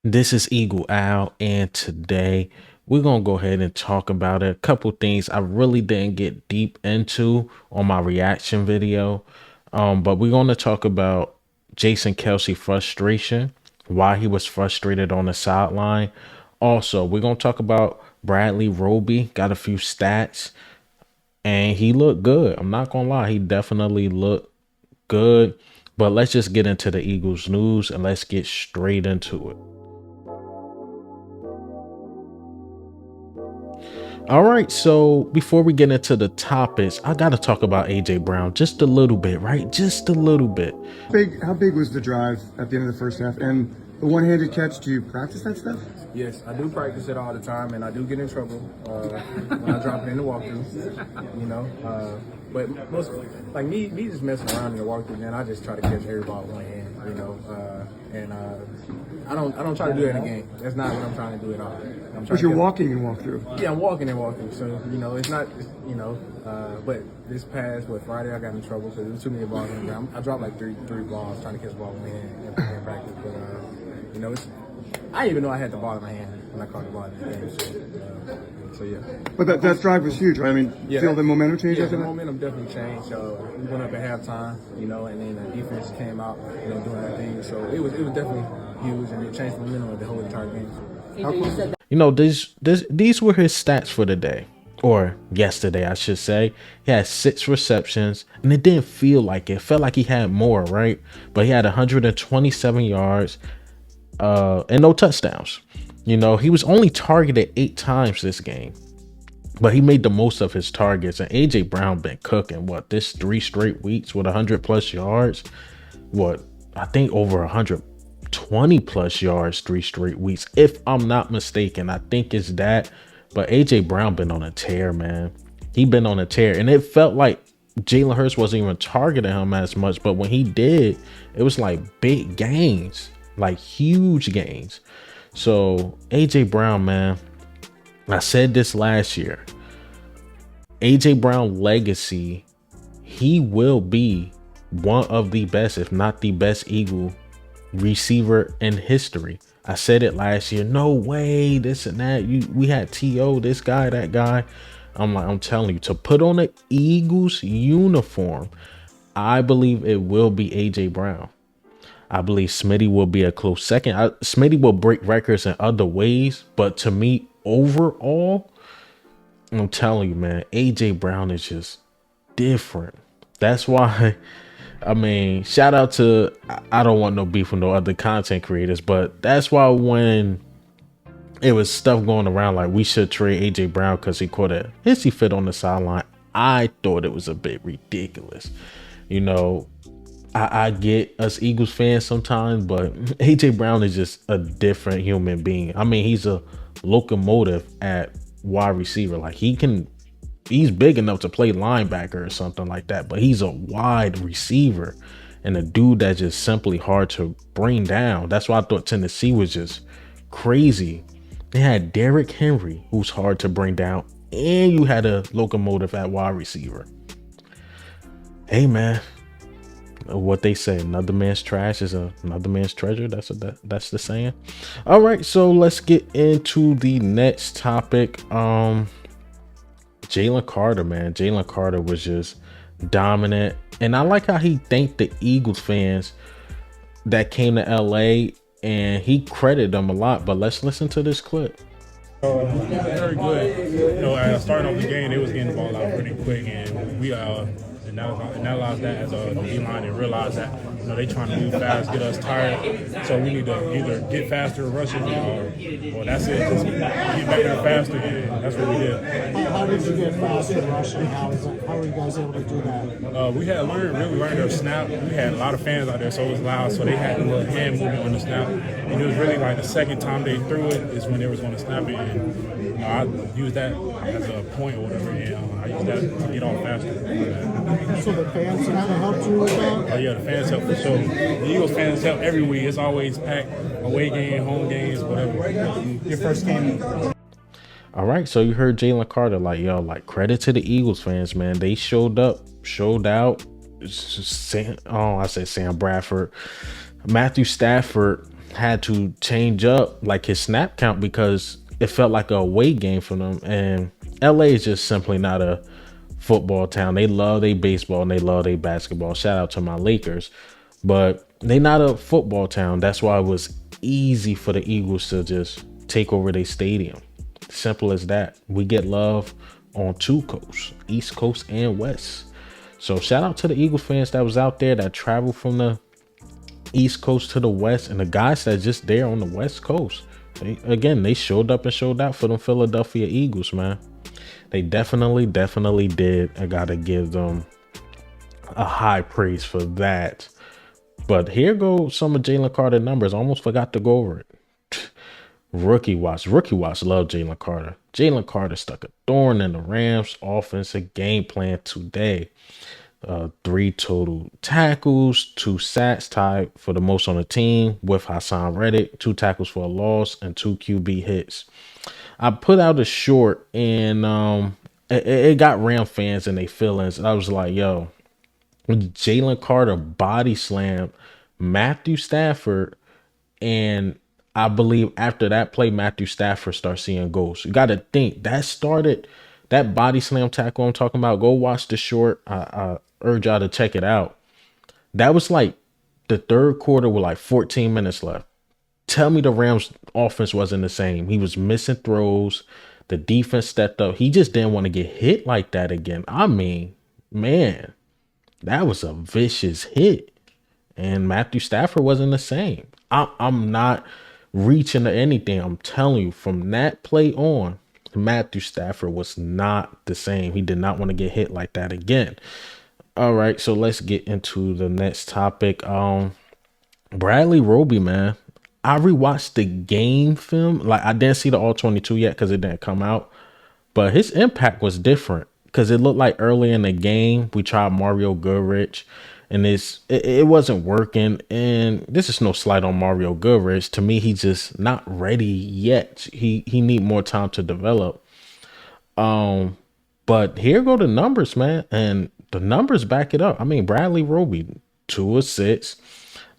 This is Eagle Al, and today we're gonna go ahead and talk about a couple things I really didn't get deep into on my reaction video. But we're gonna talk about Jason Kelce frustration, why he was frustrated on the sideline. Also, we're gonna talk about Bradley Roby, got a few stats, and he looked good. I'm not gonna lie, he definitely looked good. But let's just get into the Eagles news and let's get straight into it. All right, so before we get into the topics, I got to talk about AJ Brown just a little bit, right? Just a little bit. How big was the drive at the end of the first half? And the one-handed catch, do you practice that stuff? Yes, I do practice it all the time, and I do get in trouble when I drop it in the walkthrough. But most like me just messing around in the walkthrough, man. I just try to catch every ball with one hand, and I don't try to do that in a game. That's not what I'm trying to do at all. But you're walking and walk through. Yeah, I'm walking and walking. So it's not, But this past Friday, I got in trouble because there was too many balls on the ground. I dropped like three balls trying to catch the ball with one hand in practice, but I didn't even know I had the ball in my hand when I caught the ball in the game. So yeah. But that drive was huge, right? I mean, Yeah, feel the momentum change Yeah, after the that? momentum definitely changed. We went up at halftime, and then the defense came out, doing their thing. So it was definitely huge, and it changed the momentum of the whole entire game. How cool. These were his stats for the day, or yesterday, I should say. He had 6 receptions, and it didn't feel like it. It felt like he had more, right? But he had 127 yards, and no touchdowns. He was only targeted 8 times this game, but he made the most of his targets. And AJ Brown been cooking this 3 straight weeks with 100+ yards. I think over 120+ yards 3 straight weeks, if I'm not mistaken. I think it's that. But AJ Brown been on a tear, man. He been on a tear, and it felt like Jalen Hurts wasn't even targeting him as much. But when he did, it was like big gains, like huge gains. So AJ Brown, man, I said this last year. AJ Brown legacy, he will be one of the best, if not the best, Eagle receiver in history. I said it last year. No way, this and that. We had T.O., this guy, that guy. I'm telling you, to put on an Eagles uniform, I believe it will be AJ Brown. I believe Smitty will be a close second. Smitty will break records in other ways, but to me, overall, I'm telling you, man, AJ Brown is just different. That's why, I mean, shout out to, I don't want no beef with no other content creators, but that's why when it was stuff going around like we should trade AJ Brown because he caught a hissy fit on the sideline, I thought it was a bit ridiculous. I get us Eagles fans sometimes, but AJ Brown is just a different human being. I mean, he's a locomotive at wide receiver. Like he's big enough to play linebacker or something like that, but he's a wide receiver and a dude that's just simply hard to bring down. That's why I thought Tennessee was just crazy. They had Derrick Henry, who's hard to bring down, and you had a locomotive at wide receiver. Hey, man. What they say, another man's trash is another man's treasure. That's the saying. All right, so let's get into the next topic. Jalen Carter, man. Jalen Carter was just dominant, and I like how he thanked the Eagles fans that came to LA, and he credited them a lot. But let's listen to this clip. Very good. Starting off the game, they was getting the ball out pretty quick, and we analyzed that as a D-line and realized that they trying to move fast, get us tired. So we need to either get faster rushing, or that's it. Just get back there faster. And that's what we did. How did you get faster rushing? How were you guys able to do that? We had really learned our snap. We had a lot of fans out there, so it was loud. So they had a little hand movement on the snap, and it was really like the second time they threw it is when they was going to snap it. And I used that as a point or whatever, and I used that to get off faster. So the fans kind of helped you with that? Oh yeah, the fans help for sure. The Eagles fans help every week. It's always packed. Away game, home games, whatever. Your first game. All right, so you heard Jalen Carter, like credit to the Eagles fans, man. They showed up, showed out. I said Sam Bradford, Matthew Stafford. had to change up like his snap count because it felt like a away game for them. And LA is just simply not a football town. They love their baseball and they love their basketball. Shout out to my Lakers, but they not a football town. That's why it was easy for the Eagles to just take over their stadium. Simple as that. We get love on two coasts, East Coast and West. So shout out to the Eagle fans that was out there that traveled from the East Coast to the West, and the guys that just there on the West Coast. They showed up and showed out for them Philadelphia Eagles, man. They definitely did. I gotta give them a high praise for that. But here goes some of Jalen Carter numbers. I almost forgot to go over it. Rookie watch. Love Jalen Carter. Jalen Carter stuck a thorn in the Rams' offensive game plan today. 3 total tackles, 2 sacks, tied for the most on the team with Hassan Reddick, 2 tackles for a loss, and 2 QB hits. I put out a short, and it got Ram fans and their feelings. I was like, yo, Jalen Carter body slammed Matthew Stafford, and I believe after that play, Matthew Stafford starts seeing ghosts. You got to think that body slam tackle I'm talking about. Go watch the short. I urge y'all to check it out. That was like the third quarter with like 14 minutes left. Tell me the Rams offense wasn't the same. He was missing throws. The defense stepped up. He just didn't want to get hit like that again. I mean, man, that was a vicious hit. And Matthew Stafford wasn't the same. I'm not reaching to anything. I'm telling you, from that play on, Matthew Stafford was not the same. He did not want to get hit like that again. All right, so let's get into the next topic. Bradley Roby, man. I rewatched the game film. Like, I didn't see the all 22 yet because it didn't come out. But his impact was different because it looked like early in the game we tried Mario Goodrich, and it wasn't working. And this is no slight on Mario Goodrich. To me, he's just not ready yet. He need more time to develop. But here go the numbers, man, and the numbers back it up. I mean, Bradley Roby, 2 of 6,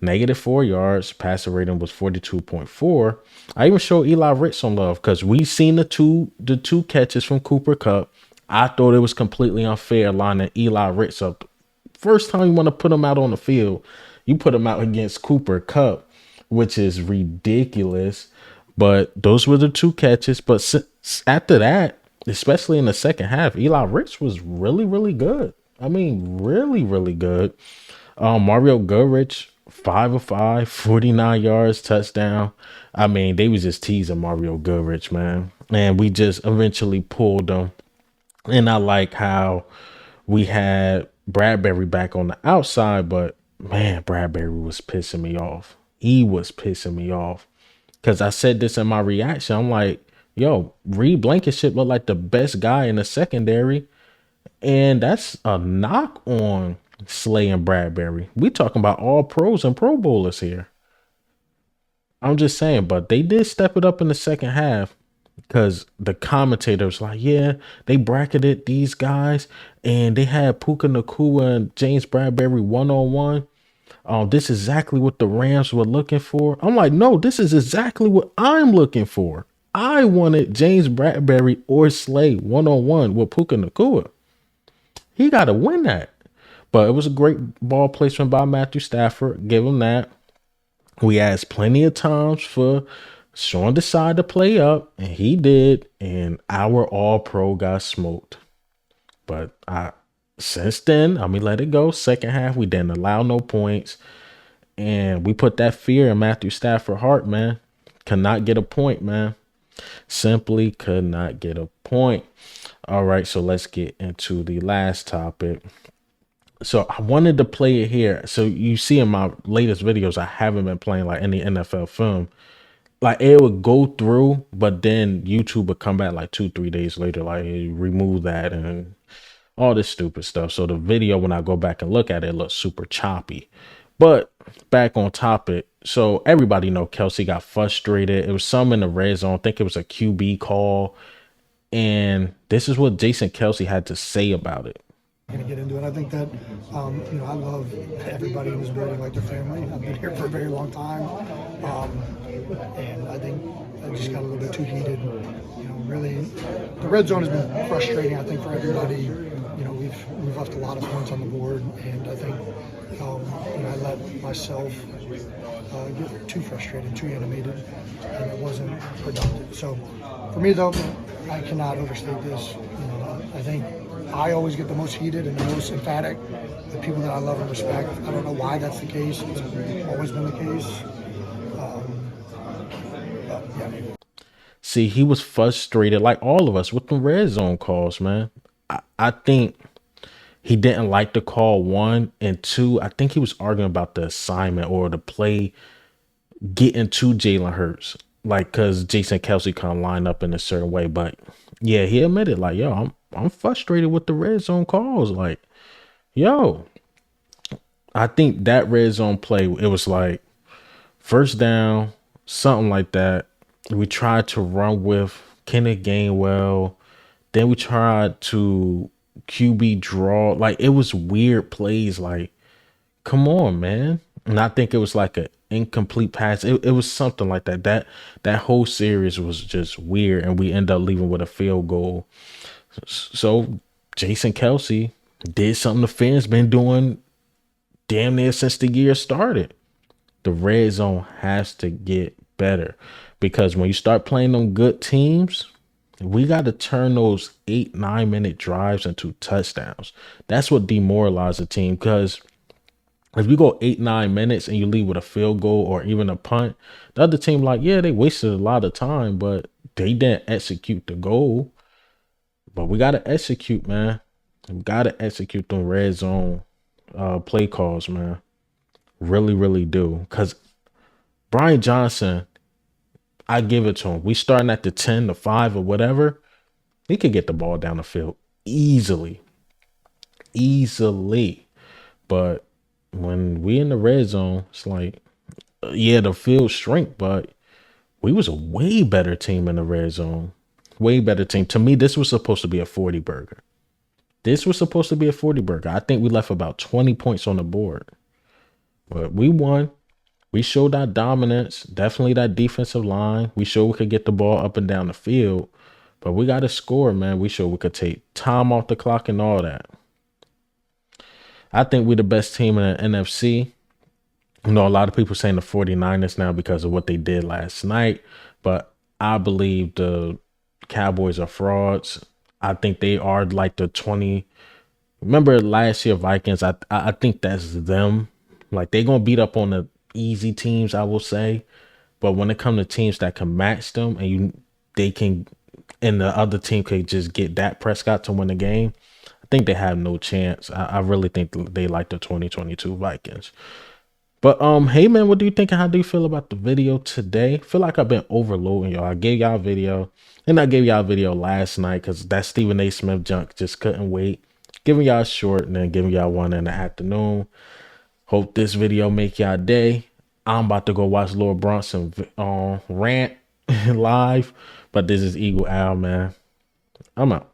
-4 yards, passer rating was 42.4. I even showed Eli Rich some love because we seen the two catches from Cooper Kupp. I thought it was completely unfair lining Eli Rich up. First time you want to put him out on the field, you put him out against Cooper Kupp, which is ridiculous. But those were the 2 catches. But after that, especially in the second half, Eli Rich was really, really good. I mean, really, really good. Mario Goodrich, 5 of 5, 49 yards, touchdown. I mean, they was just teasing Mario Goodrich, man. And we just eventually pulled them. And I like how we had Bradbury back on the outside, but man, Bradbury was pissing me off. He was pissing me off. Because I said this in my reaction. I'm like, yo, Reed Blankenship looked like the best guy in the secondary. And that's a knock on Slay and Bradbury. We talking about all pros and Pro Bowlers here. I'm just saying, but they did step it up in the second half because the commentators like, yeah, they bracketed these guys and they had Puka Nacua and James Bradbury one-on-one. This is exactly what the Rams were looking for. I'm like, no, this is exactly what I'm looking for. I wanted James Bradbury or Slay one-on-one with Puka Nacua. He got to win that. But it was a great ball placement by Matthew Stafford. Give him that. We asked plenty of times for Sean Desai to play up, and he did. And our all-pro got smoked. But since then, let me let it go. Second half, we didn't allow no points. And we put that fear in Matthew Stafford's heart, man. Could not get a point, man. Simply could not get a point. All right, so let's get into the last topic. So I wanted to play it here. So you see in my latest videos, I haven't been playing like any NFL film. Like it would go through, but then YouTube would come back like 2-3 days later, like hey, remove that and all this stupid stuff. So the video, when I go back and look at it, looks super choppy. But back on topic. So everybody know Kelce got frustrated. It was some in the RedZone. I think it was a QB call. And this is what Jason Kelce had to say about it. going to get into it. I think that, I love everybody in this building like their family. I've been here for a very long time. And I think I just got a little bit too heated. Really, the red zone has been frustrating, I think, for everybody. We've left a lot of points on the board, and I think, I let myself get too frustrated, too animated, and it wasn't productive. So for me, though, I cannot overstate this. I think I always get the most heated and the most emphatic. The people that I love and respect. I don't know why that's the case. It's always been the case. But yeah. See, he was frustrated like all of us with the red zone calls, man. I think he didn't like the call, one, and two, I think he was arguing about the assignment or the play getting to Jalen Hurts, like, because Jason Kelce kind of line up in a certain way. But yeah, he admitted, like, yo, I'm frustrated with the red zone calls. Like, yo, I think that red zone play, it was like first down, something like that. We tried to run with Kenneth Gainwell. Then we tried to QB draw. Like, it was weird plays. Like, come on, man. And I think it was like an incomplete pass. It was something like that. That whole series was just weird, and we end up leaving with a field goal. So Jason Kelce did something the fans been doing damn near since the year started. The red zone has to get better, because when you start playing on good teams, we got to turn those 8-9 minute drives into touchdowns. That's what demoralizes a team, because if you go 8-9 minutes and you leave with a field goal or even a punt, the other team, like, yeah, they wasted a lot of time, but they didn't execute the goal. But we got to execute, man. We got to execute them red zone play calls, man. Really, really do. Because Brian Johnson, I give it to him. We starting at the 10, the 5, or whatever. He could get the ball down the field easily. Easily. But when we in the red zone, it's like, yeah, the field shrink, but we was a way better team in the red zone. Way better team. To me, this was supposed to be a 40 burger. This was supposed to be a 40 burger. I think we left about 20 points on the board. But we won. We showed our dominance. Definitely that defensive line. We showed we could get the ball up and down the field. But we got to score, man. We showed we could take time off the clock and all that. I think we're the best team in the NFC. A lot of people saying the 49ers now because of what they did last night. But I believe the Cowboys are frauds. I think they are like the 20. Remember last year Vikings? I think that's them. Like, they're going to beat up on the easy teams, I will say. But when it comes to teams that can match them and and the other team could just get Dak Prescott to win the game, I think they have no chance. I really think they like the 2022 Vikings. But hey man, what do you think and how do you feel about the video today? I feel like I've been overloading y'all. I gave y'all a video, and I gave y'all a video last night because that Stephen A. Smith junk just couldn't wait. Giving y'all a short and then giving y'all one in the afternoon. Hope this video make y'all day. I'm about to go watch Lord Bronson rant live, but this is Eagle Al, man. I'm out.